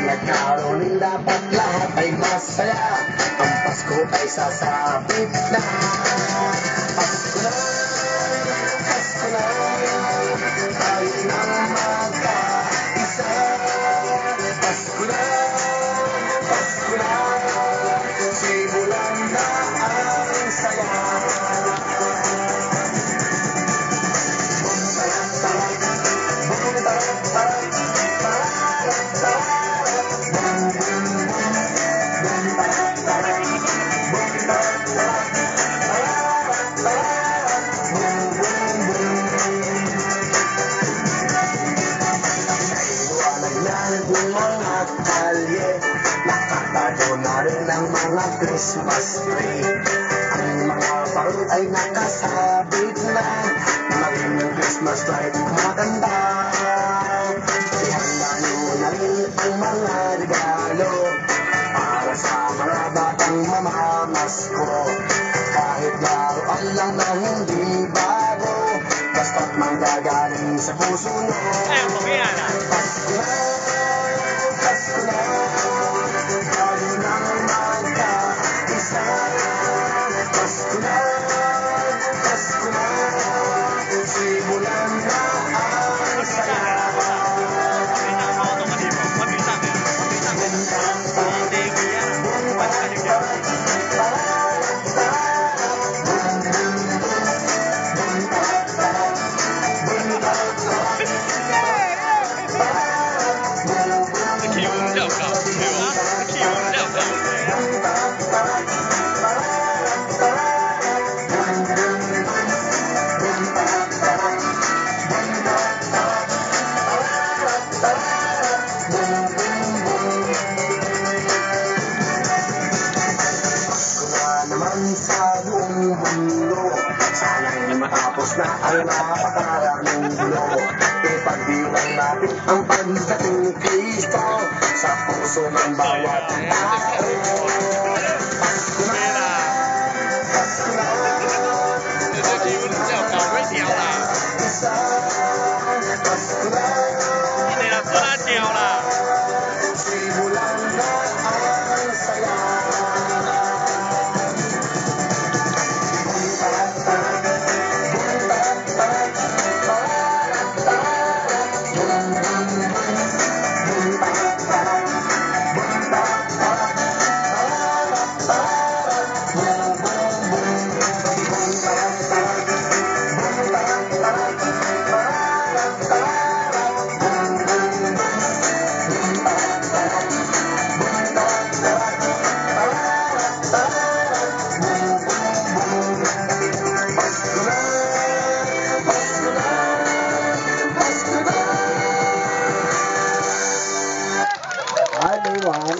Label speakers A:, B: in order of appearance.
A: nagkaroon dapat lahat ay masaya. Ang Pasko ay sasapit na. Pasko na, Pasko na, tayo nang magkaisa. Pasko na, Pasko na, simulan na ang saya. Ng mga kalye, nakatago na rin ang mga Christmas tree. Ang mga parol ay nakasabit na, maging Christmas light maganda. Ihanda nyo na rin ang mga regalo para sa mga batang mamamasko. Kahit laruan lang na hindi bago, basta't manggagaling sa puso nyo. Pasko na, Pasko na, tayo nang magkaisa. Pasko na, Pasko na, simulan na ang saya. Sa buong mundo, sana'y matapos na ang napakaraming gulo. Ipagdiwang natin ang pagdating ni Kristo sa puso ng bawat tao. Pasko na, Pasko na, isa, Pasko na, simulan na ang saya. Hi everyone.